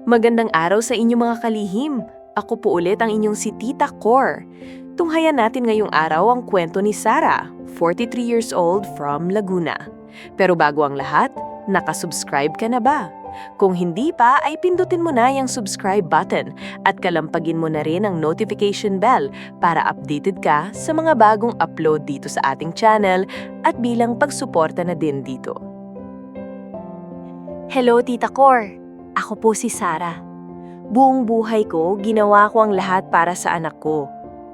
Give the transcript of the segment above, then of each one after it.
Magandang araw sa inyo mga kalihim. Ako po ulit ang inyong si Tita Cor. Tunghayan natin ngayong araw ang kwento ni Sarah, 43 years old from Laguna. Pero bago ang lahat, nakasubscribe ka na ba? Kung hindi pa, ay pindutin mo na yung subscribe button at kalampagin mo na rin ang notification bell para updated ka sa mga bagong upload dito sa ating channel at bilang pagsuporta na din dito. Hello, Tita Cor. Ako po si Sarah. Buong buhay ko, ginawa ko ang lahat para sa anak ko.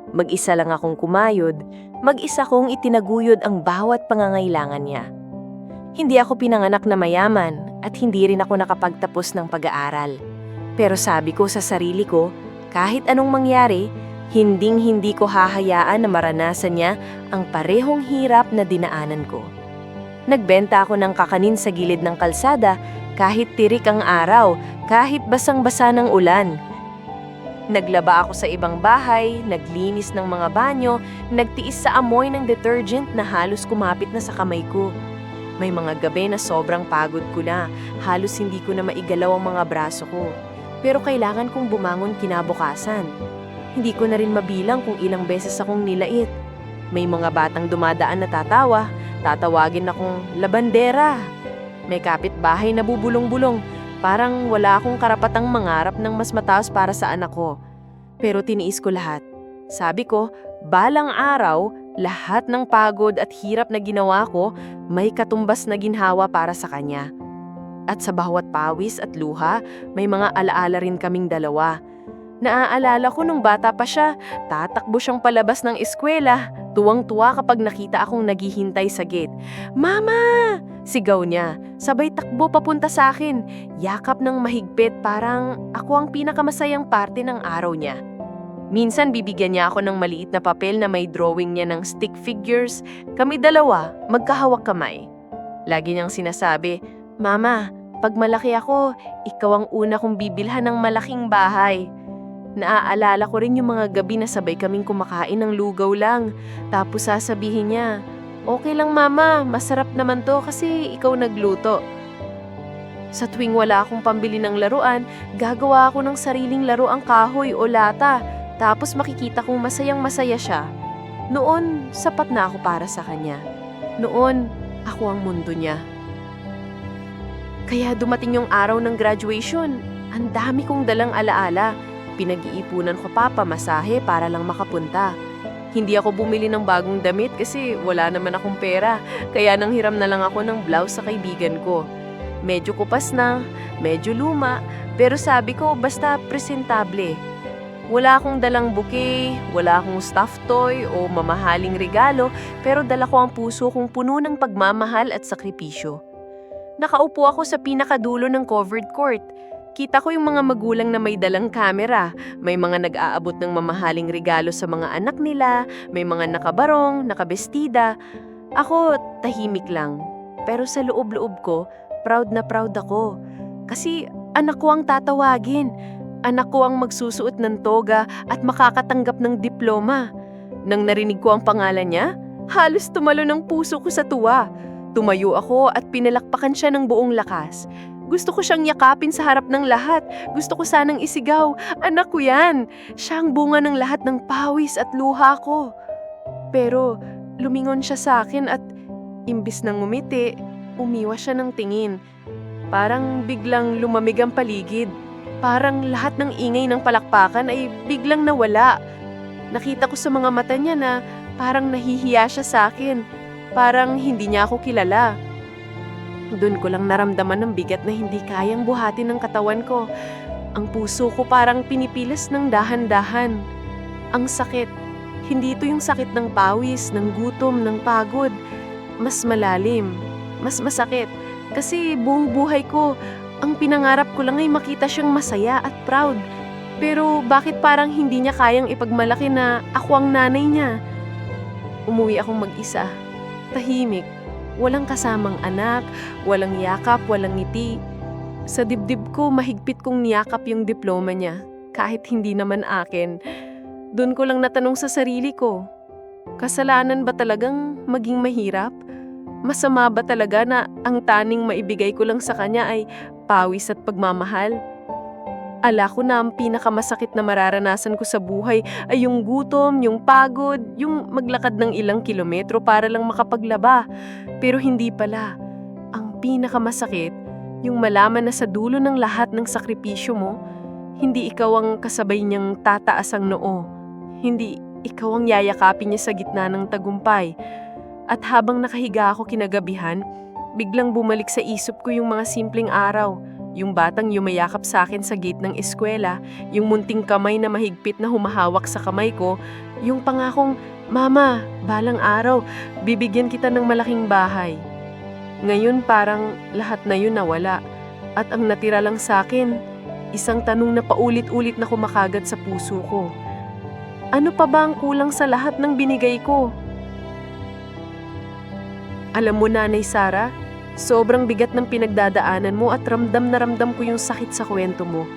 Mag-isa lang akong kumayod, mag-isa kong itinaguyod ang bawat pangangailangan niya. Hindi ako pinanganak na mayaman at hindi rin ako nakapagtapos ng pag-aaral. Pero sabi ko sa sarili ko, kahit anong mangyari, hinding-hindi ko hahayaan na maranasan niya ang parehong hirap na dinaanan ko. Nagbenta ako ng kakanin sa gilid ng kalsada kahit tirik ang araw, kahit basang-basa ng ulan. Naglaba ako sa ibang bahay, naglinis ng mga banyo, nagtiis sa amoy ng detergent na halos kumapit na sa kamay ko. May mga gabi na sobrang pagod ko na, halos hindi ko na maigalaw ang mga braso ko. Pero kailangan kong bumangon kinabukasan. Hindi ko na rin mabilang kung ilang beses akong nilait. May mga batang dumadaan na tatawa, tatawagin akong labandera. May kapitbahay na bubulong-bulong, parang wala akong karapatang mangarap ng mas mataas para sa anak ko. Pero tiniis ko lahat. Sabi ko, balang araw, lahat ng pagod at hirap na ginawa ko, may katumbas na ginhawa para sa kanya. At sa bawat pawis at luha, may mga alaala rin kaming dalawa. Naaalala ko nung bata pa siya, tatakbo siyang palabas ng eskwela. Tuwang-tuwa kapag nakita akong naghihintay sa gate. "Mama!" Sigaw niya. Sabay takbo papunta sa akin. Yakap ng mahigpit, parang ako ang pinakamasayang parte ng araw niya. Minsan bibigyan niya ako ng maliit na papel na may drawing niya ng stick figures. Kami dalawa, magkahawak kamay. Lagi niyang sinasabi, "Mama, pag malaki ako, ikaw ang una kong bibilhan ng malaking bahay." Naaalala ko rin yung mga gabi na sabay kaming kumakain ng lugaw lang. Tapos sasabihin niya, "Okay lang mama, masarap naman to kasi ikaw nagluto." Sa tuwing wala akong pambili ng laruan, gagawa ako ng sariling laruang kahoy o lata. Tapos makikita kong masayang-masaya siya. Noon, sapat na ako para sa kanya. Noon, ako ang mundo niya. Kaya dumating yung araw ng graduation, ang dami kong dalang alaala. Pinag-iipunan ko pa pamasahe para lang makapunta. Hindi ako bumili ng bagong damit kasi wala naman akong pera, kaya nanghiram na lang ako ng blouse sa kaibigan ko. Medyo kupas na, medyo luma, pero sabi ko basta presentable. Wala akong dalang bouquet, wala akong stuffed toy o mamahaling regalo, pero dala ko ang puso kong puno ng pagmamahal at sakripisyo. Nakaupo ako sa pinakadulo ng covered court. Kita ko yung mga magulang na may dalang kamera, may mga nag-aabot ng mamahaling regalo sa mga anak nila, may mga nakabarong, nakabestida. Ako, tahimik lang. Pero sa loob-loob ko, proud na proud ako. Kasi anak ko ang tatawagin. Anak ko ang magsusuot ng toga at makakatanggap ng diploma. Nang narinig ko ang pangalan niya, halos tumalo ng puso ko sa tuwa. Tumayo ako at pinalakpakan siya ng buong lakas. Gusto ko siyang yakapin sa harap ng lahat. Gusto ko sanang isigaw, "Anak ko yan!" Siya ang bunga ng lahat ng pawis at luha ko. Pero lumingon siya sa akin at imbis ng ngumiti, umiwas siya ng tingin. Parang biglang lumamig ang paligid. Parang lahat ng ingay ng palakpakan ay biglang nawala. Nakita ko sa mga mata niya na parang nahihiya siya sa akin. Parang hindi niya ako kilala. Doon ko lang naramdaman ng bigat na hindi kayang buhatin ng katawan ko. Ang puso ko parang pinipilas ng dahan-dahan. Ang sakit. Hindi ito yung sakit ng pawis, ng gutom, ng pagod. Mas malalim. Mas masakit. Kasi buong buhay ko, ang pinangarap ko lang ay makita siyang masaya at proud. Pero bakit parang hindi niya kayang ipagmalaki na ako ang nanay niya? Umuwi akong mag-isa. Tahimik. Walang kasamang anak, walang yakap, walang ngiti. Sa dibdib ko, mahigpit kong niyakap yung diploma niya, kahit hindi naman akin. Doon ko lang natanong sa sarili ko, kasalanan ba talagang maging mahirap? Masama ba talaga na ang taning maibigay ko lang sa kanya ay pawis at pagmamahal? Ala ko na ang pinakamasakit na mararanasan ko sa buhay ay yung gutom, yung pagod, yung maglakad ng ilang kilometro para lang makapaglaba. Pero hindi pala. Ang pinakamasakit, yung malaman na sa dulo ng lahat ng sakripisyo mo, hindi ikaw ang kasabay niyang tataas ang noo. Hindi ikaw ang yayakapin niya sa gitna ng tagumpay. At habang nakahiga ako kinagabihan, biglang bumalik sa isip ko yung mga simpleng araw. Yung batang yumayakap sa akin sa gate ng eskwela, yung munting kamay na mahigpit na humahawak sa kamay ko, yung pangakong, "Mama, balang araw, bibigyan kita ng malaking bahay." Ngayon parang lahat na yun nawala. At ang natira lang sa akin, isang tanong na paulit-ulit na kumakagat sa puso ko. Ano pa ba ang kulang sa lahat ng binigay ko? Alam mo, Nanay Sara, sobrang bigat ng pinagdadaanan mo at ramdam na ramdam ko yung sakit sa kwento mo.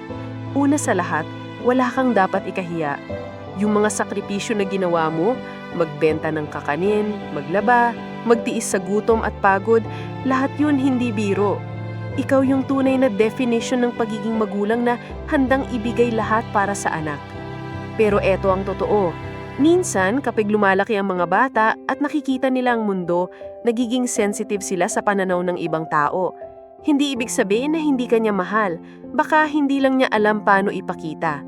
Una sa lahat, wala kang dapat ikahiya. Yung mga sakripisyo na ginawa mo, magbenta ng kakanin, maglaba, magtiis sa gutom at pagod, lahat yun hindi biro. Ikaw yung tunay na definition ng pagiging magulang na handang ibigay lahat para sa anak. Pero eto ang totoo. Minsan, kapag lumalaki ang mga bata at nakikita nila ang mundo, nagiging sensitive sila sa pananaw ng ibang tao. Hindi ibig sabihin na hindi kanya mahal, baka hindi lang niya alam paano ipakita.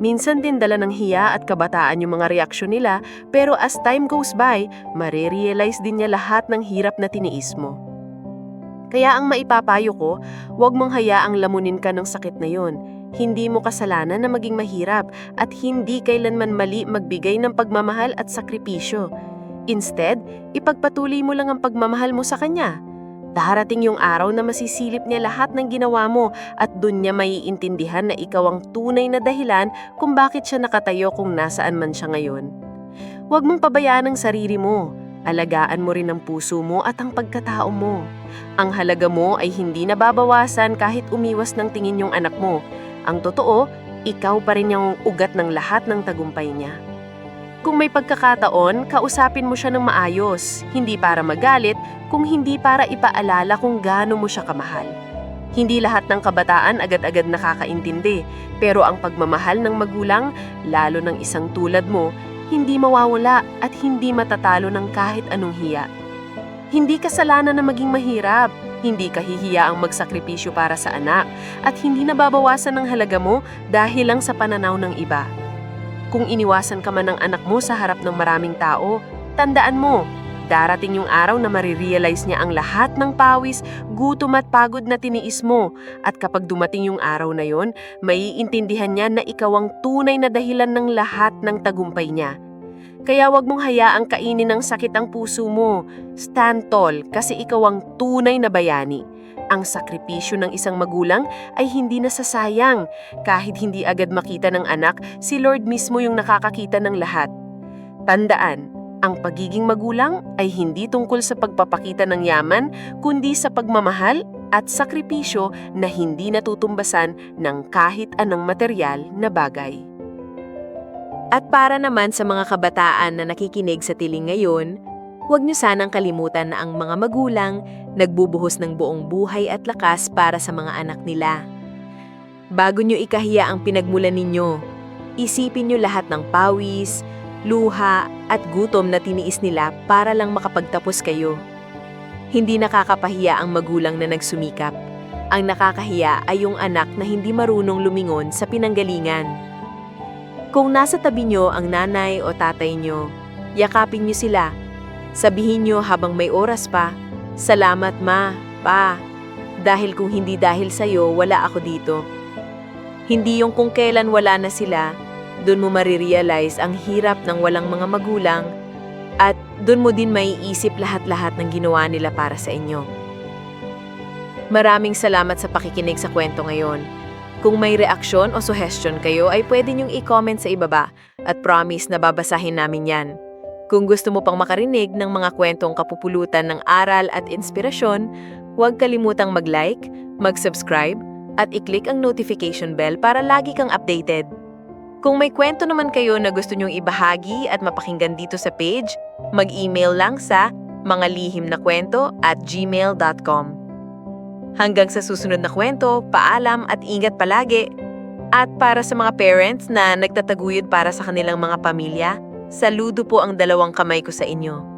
Minsan din dala ng hiya at kabataan yung mga reaksyon nila, pero as time goes by, marirealize din niya lahat ng hirap na tiniis mo. Kaya ang maipapayo ko, huwag mong hayaang lamunin ka ng sakit na yon. Hindi mo kasalanan na maging mahirap at hindi kailanman mali magbigay ng pagmamahal at sakripisyo. Instead, ipagpatuloy mo lang ang pagmamahal mo sa kanya. Darating yung araw na masisilip niya lahat ng ginawa mo at dun niya maiintindihan na ikaw ang tunay na dahilan kung bakit siya nakatayo kung nasaan man siya ngayon. Huwag mong pabayaan ang sarili mo. Alagaan mo rin ang puso mo at ang pagkatao mo. Ang halaga mo ay hindi nababawasan kahit umiwas ng tingin yung anak mo. Ang totoo, ikaw pa rin yung ugat ng lahat ng tagumpay niya. Kung may pagkakataon, kausapin mo siya ng maayos, hindi para magalit, kung hindi para ipaalala kung gaano mo siya kamahal. Hindi lahat ng kabataan agad-agad nakakaintindi, pero ang pagmamahal ng magulang, lalo ng isang tulad mo, hindi mawawala at hindi matatalo ng kahit anong hiya. Hindi kasalanan na maging mahirap, hindi kahihiya ang magsakripisyo para sa anak, at hindi nababawasan ng halaga mo dahil lang sa pananaw ng iba. Kung iniwasan ka man ng anak mo sa harap ng maraming tao, tandaan mo, darating yung araw na marirealize niya ang lahat ng pawis, gutom at pagod na tiniis mo, at kapag dumating yung araw na yon, maiintindihan niya na ikaw ang tunay na dahilan ng lahat ng tagumpay niya. Kaya wag mong hayaang kainin ng sakit ang puso mo. Stand tall kasi ikaw ang tunay na bayani. Ang sakripisyo ng isang magulang ay hindi nasasayang. Kahit hindi agad makita ng anak, si Lord mismo yung nakakakita ng lahat. Tandaan, ang pagiging magulang ay hindi tungkol sa pagpapakita ng yaman, kundi sa pagmamahal at sakripisyo na hindi natutumbasan ng kahit anong material na bagay. At para naman sa mga kabataan na nakikinig sa tiling ngayon, huwag niyo sanang kalimutan na ang mga magulang nagbubuhos ng buong buhay at lakas para sa mga anak nila. Bago niyo ikahiya ang pinagmulan ninyo, isipin niyo lahat ng pawis, luha at gutom na tiniis nila para lang makapagtapos kayo. Hindi nakakapahiya ang magulang na nagsumikap. Ang nakakahiya ay yung anak na hindi marunong lumingon sa pinanggalingan. Kung nasa tabi nyo ang nanay o tatay nyo, yakapin nyo sila. Sabihin nyo habang may oras pa, "Salamat ma, pa. Dahil kung hindi dahil sa'yo, wala ako dito." Hindi yung kung kailan wala na sila, dun mo marirealize ang hirap ng walang mga magulang at dun mo din maiisip lahat-lahat ng ginawa nila para sa inyo. Maraming salamat sa pakikinig sa kwento ngayon. Kung may reaksyon o suggestion kayo ay pwede niyong i-comment sa ibaba at promise na babasahin namin yan. Kung gusto mo pang makarinig ng mga kwentong kapupulutan ng aral at inspirasyon, huwag kalimutang mag-like, mag-subscribe at i-click ang notification bell para lagi kang updated. Kung may kwento naman kayo na gusto niyong ibahagi at mapakinggan dito sa page, mag-email lang sa mangalihimnakwento@gmail.com. Hanggang sa susunod na kwento, paalam at ingat palagi! At para sa mga parents na nagtataguyod para sa kanilang mga pamilya, saludo po ang dalawang kamay ko sa inyo.